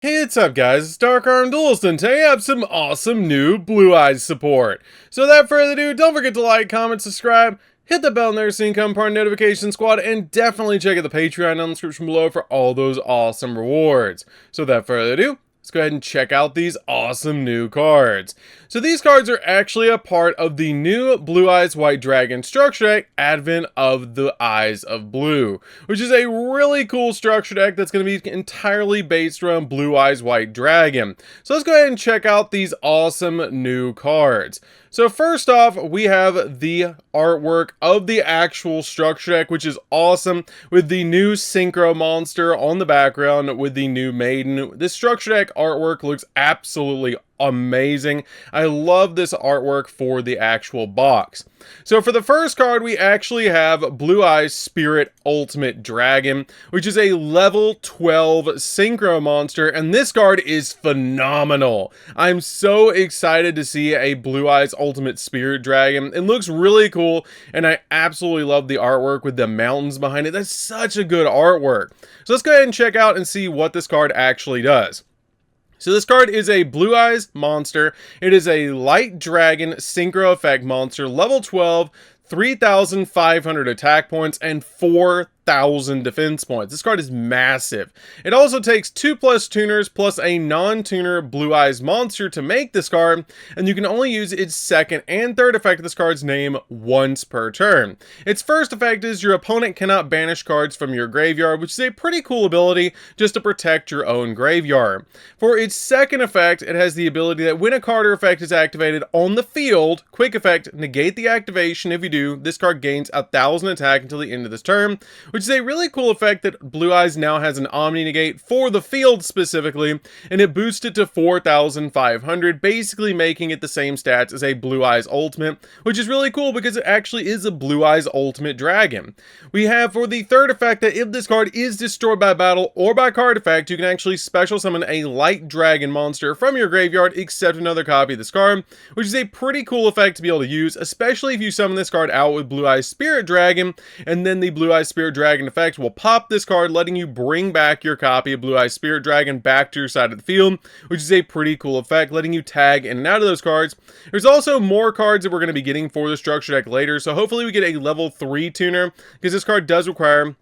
Hey, what's up guys, it's DarkArmedDuelist, and today I have some awesome new Blue Eyes support. So without further ado, don't forget to like, comment, subscribe, hit the bell there so you can become part of the notification squad, and definitely check out the Patreon down in the description below for all those awesome rewards. So without further ado, let's go ahead and check out these awesome new cards. So these cards are actually a part of the new Blue Eyes White Dragon structure deck, Advent of the Eyes of Blue, which is a really cool structure deck that's going to be entirely based around Blue Eyes White Dragon. So let's go ahead and check out these awesome new cards. So first off, we have the artwork of the actual structure deck, which is awesome, with the new Synchro monster on the background with the new Maiden. This structure deck artwork looks absolutely amazing. I love this artwork for the actual box. So for the first card, we actually have Blue Eyes Spirit Ultimate Dragon, which is a level 12 Synchro monster, and this card is phenomenal. I'm so excited to see a Blue Eyes Ultimate Spirit Dragon. It looks really cool, and I absolutely love the artwork with the mountains behind it. That's such a good artwork. So let's go ahead and check out and see what this card actually does. So this card is a Blue Eyes monster. It is a Light Dragon Synchro Effect monster, level 12, 3,500 attack points, and 4,000 defense points. This card is massive. It also takes 2+ tuners plus a non-tuner Blue Eyes monster to make this card, and you can only use its second and third effect of this card's name once per turn. Its first effect is your opponent cannot banish cards from your graveyard, which is a pretty cool ability just to protect your own graveyard. For its second effect, it has the ability that when a card or effect is activated on the field, quick effect, negate the activation. If you do, this card gains 1,000 attack until the end of this turn, which is a really cool effect that Blue Eyes now has an Omni Negate for the field specifically, and it boosts it to 4,500, basically making it the same stats as a Blue Eyes Ultimate, which is really cool because it actually is a Blue Eyes Ultimate Dragon. We have for the third effect that if this card is destroyed by battle or by card effect, you can actually special summon a Light Dragon monster from your graveyard except another copy of this card, which is a pretty cool effect to be able to use, especially if you summon this card out with Blue Eyes Spirit Dragon, and then the Blue Eyes Spirit Dragon effect will pop this card, letting you bring back your copy of Blue Eyes Spirit Dragon back to your side of the field, which is a pretty cool effect, letting you tag in and out of those cards. There's also more cards that we're going to be getting for the structure deck later, so hopefully we get a level 3 tuner, because this card does require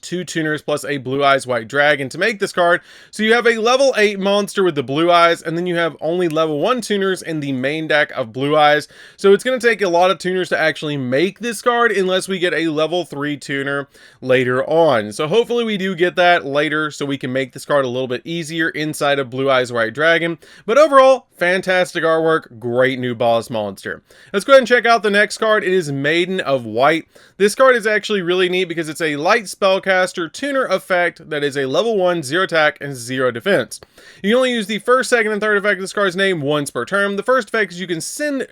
2 tuners plus a Blue Eyes White Dragon to make this card. So you have a level 8 monster with the Blue Eyes, and then you have only level 1 tuners in the main deck of Blue Eyes. So it's going to take a lot of tuners to actually make this card unless we get a level 3 tuner later on. So hopefully we do get that later so we can make this card a little bit easier inside of Blue Eyes White Dragon. But overall, fantastic artwork, great new boss monster. Let's go ahead and check out the next card. It is Maiden of White. This card is actually really neat because it's a light spellcaster tuner effect that is a level 1, 0 attack, and 0 defense. You can only use the first, second, and third effect of this card's name once per turn. The first effect is you can send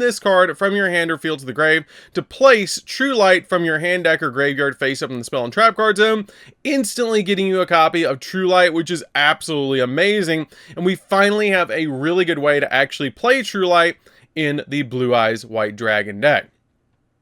this card from your hand or field to the grave to place True Light from your hand, deck, or graveyard face up in the spell and trap card zone, instantly getting you a copy of True Light, which is absolutely amazing. And we finally have a really good way to actually play True Light in the Blue Eyes White Dragon deck.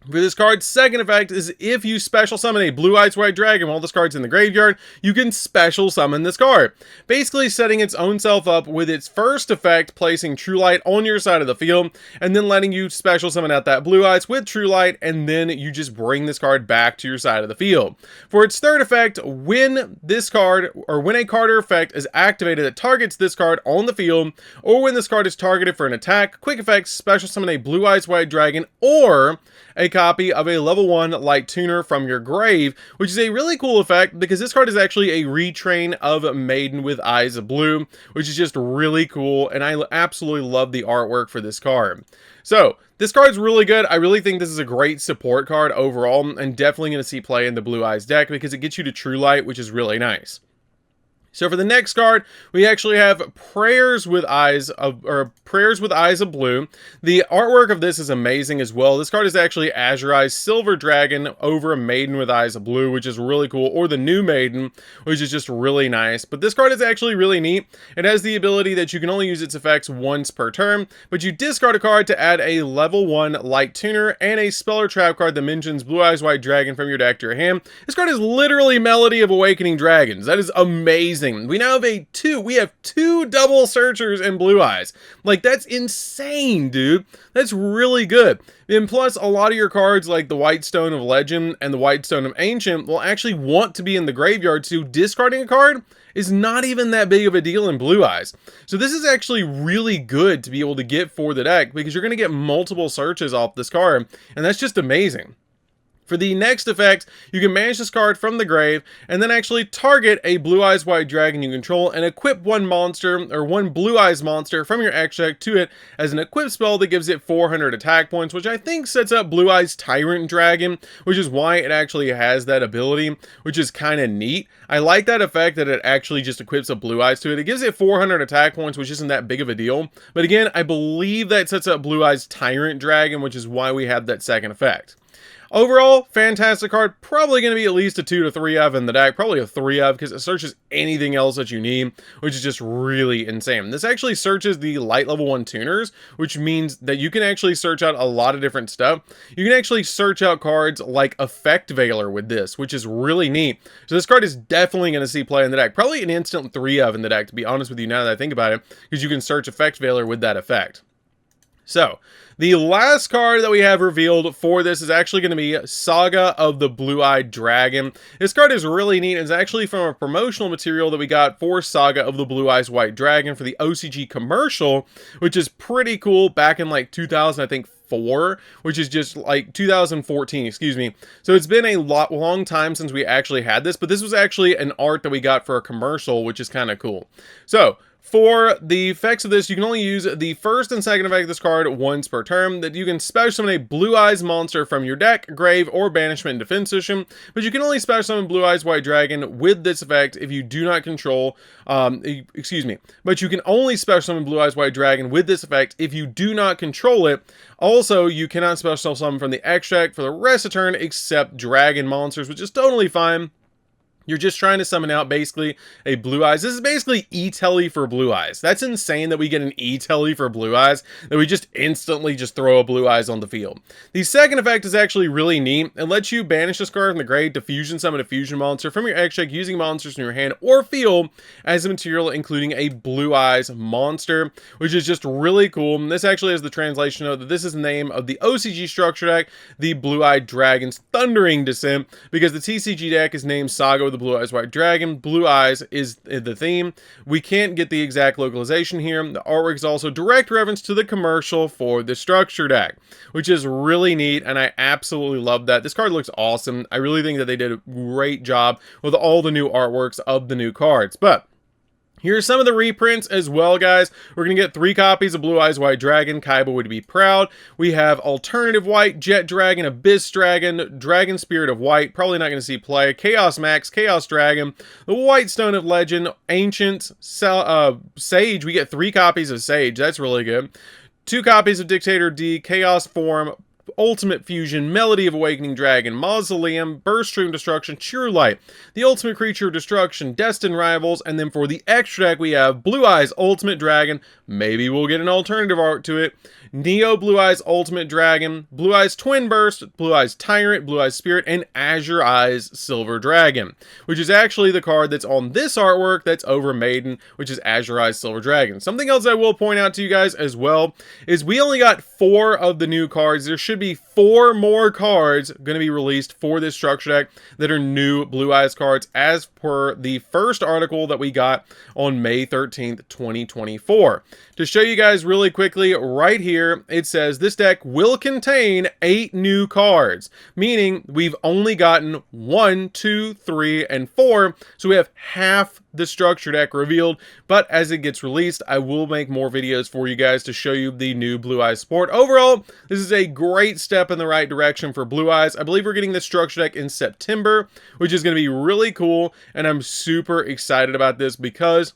For this card's second effect is if you special summon a Blue Eyes White Dragon while this card's in the graveyard, you can special summon this card, basically setting its own self up with its first effect, placing True Light on your side of the field, and then letting you special summon out that Blue Eyes with True Light, and then you just bring this card back to your side of the field. For its third effect, when this card, or when a card or effect is activated that targets this card on the field, or when this card is targeted for an attack, quick effect, special summon a Blue Eyes White Dragon, or a copy of a level 1 light tuner from your grave, which is a really cool effect because this card is actually a retrain of Maiden with Eyes of Blue, which is just really cool, and I absolutely love the artwork for this card. So this card's really good. I really think this is a great support card overall, and definitely going to see play in the Blue Eyes deck because it gets you to True Light, which is really nice. So for the next card, we actually have Prayers with Eyes of Blue. The artwork of this is amazing as well. This card is actually Azure Eyes Silver Dragon over a Maiden with Eyes of Blue, which is really cool, or the new Maiden, which is just really nice. But this card is actually really neat. It has the ability that you can only use its effects once per turn, but you discard a card to add a level 1 light tuner and a spell or trap card that mentions Blue Eyes White Dragon from your deck to your hand. This card is literally Melody of Awakening Dragons. That is amazing. amazing. We now have two double searchers in Blue Eyes. Like, that's insane, dude. That's really good. And plus, a lot of your cards, like the White Stone of Legend and the White Stone of Ancient, will actually want to be in the graveyard, so discarding a card is not even that big of a deal in Blue Eyes. So this is actually really good to be able to get for the deck, because you're going to get multiple searches off this card, and that's just amazing. For the next effect, you can banish this card from the grave, and then actually target a Blue Eyes White Dragon you control, and equip one monster, or one Blue Eyes monster from your X deck to it as an equip spell that gives it 400 attack points, which I think sets up Blue Eyes Tyrant Dragon, which is why it actually has that ability, which is kind of neat. I like that effect that it actually just equips a Blue Eyes to it. It gives it 400 attack points, which isn't that big of a deal. But again, I believe that sets up Blue Eyes Tyrant Dragon, which is why we have that second effect. Overall, fantastic card. Probably going to be at least a 2 to 3 of in the deck. Probably a 3 of, because it searches anything else that you need, which is just really insane. This actually searches the light level 1 tuners, which means that you can actually search out a lot of different stuff. You can actually search out cards like Effect Veiler with this, which is really neat. So this card is definitely going to see play in the deck. Probably an instant 3 of in the deck, to be honest with you, now that I think about it, because you can search Effect Veiler with that effect. So, the last card that we have revealed for this is actually going to be Saga of the Blue-Eyed Dragon. This card is really neat. It's actually from a promotional material that we got for Saga of the Blue Eyes White Dragon for the OCG commercial, which is pretty cool, back in like 2000, I think, which is just like 2014, excuse me. So it's been a long time since we actually had this, but this was actually an art that we got for a commercial, which is kind of cool. So for the effects of this, you can only use the first and second effect of this card once per turn. That you can special summon a Blue Eyes monster from your deck, grave, or banishment in defense position, but you can only special summon Blue Eyes White Dragon with this effect if you do not control, but you can only special summon Blue Eyes White Dragon with this effect if you do not control it. Also, you cannot special summon from the X deck for the rest of the turn except dragon monsters, which is totally fine. You're just trying to summon out basically a Blue Eyes. This is basically E-Telly for Blue Eyes. That's insane that we get an E-Telly for Blue Eyes, that we just instantly just throw a Blue Eyes on the field. The second effect is actually really neat. It lets you banish this card from the grave to fusion summon a fusion monster from your X deck using monsters in your hand or field as a material, including a Blue Eyes monster, which is just really cool. And this actually has the translation note that this is the name of the OCG structure deck, the Blue-Eyed Dragon's Thundering Descent, because the TCG deck is named Saga with the Blue Eyes White Dragon. Blue Eyes is the theme. We can't get the exact localization here. The artwork is also direct reference to the commercial for the structure deck, which is really neat, and I absolutely love that. This card looks awesome. I really think that they did a great job with all the new artworks of the new cards. But here's some of the reprints as well, guys. We're going to get 3 copies of Blue Eyes White Dragon. Kaiba would be proud. We have Alternative White, Jet Dragon, Abyss Dragon, Dragon Spirit of White. Probably not going to see play. Chaos Max, Chaos Dragon, the White Stone of Legend, Ancient, Sage. We get 3 copies of Sage. That's really good. 2 copies of Dictator D, Chaos Form, Ultimate Fusion, Melody of Awakening Dragon, Mausoleum, Burst Stream Destruction, True Light, the Ultimate Creature of Destruction, Destined Rivals, and then for the extra deck we have Blue Eyes Ultimate Dragon. Maybe we'll get an alternative art to it. Neo Blue Eyes Ultimate Dragon, Blue Eyes Twin Burst, Blue Eyes Tyrant, Blue Eyes Spirit, and Azure Eyes Silver Dragon, which is actually the card that's on this artwork that's over Maiden, which is Azure Eyes Silver Dragon. Something else I will point out to you guys as well is we only got 4 of the new cards. There should be 4 more cards going to be released for this structure deck that are new Blue Eyes cards as per the first article that we got on May 13th, 2024. To show you guys really quickly, right here, it says this deck will contain 8 new cards, meaning we've only gotten 1, 2, 3, and 4, so we have half the structure deck revealed. But as it gets released, I will make more videos for you guys to show you the new Blue Eyes support. Overall, this is a great step in the right direction for Blue Eyes. I believe we're getting this structure deck in September, which is going to be really cool, and I'm super excited about this because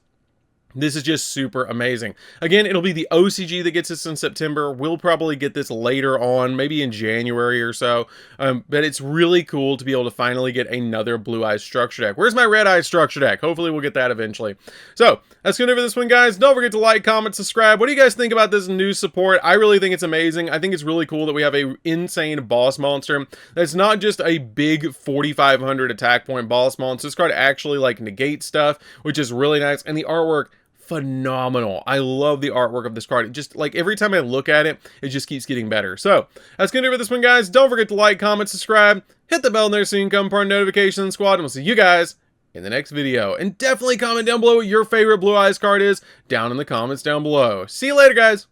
This is just super amazing. Again, it'll be the OCG that gets us in September. We'll probably get this later on, maybe in January or so. But it's really cool to be able to finally get another Blue Eyes structure deck. Where's my Red Eyes structure deck? Hopefully we'll get that eventually. So, that's going to do for this one, guys. Don't forget to like, comment, subscribe. What do you guys think about this new support? I really think it's amazing. I think it's really cool that we have a insane boss monster that's not just a big 4,500 attack point boss monster. This card actually like negates stuff, which is really nice. And the artwork, phenomenal. I love the artwork of this card. It just, like, every time I look at it, it just keeps getting better. So, that's gonna do it for this one, guys. Don't forget to like, comment, subscribe, hit the bell there so you can become part of the notification squad, and we'll see you guys in the next video. And definitely comment down below what your favorite Blue Eyes card is down in the comments down below. See you later, guys.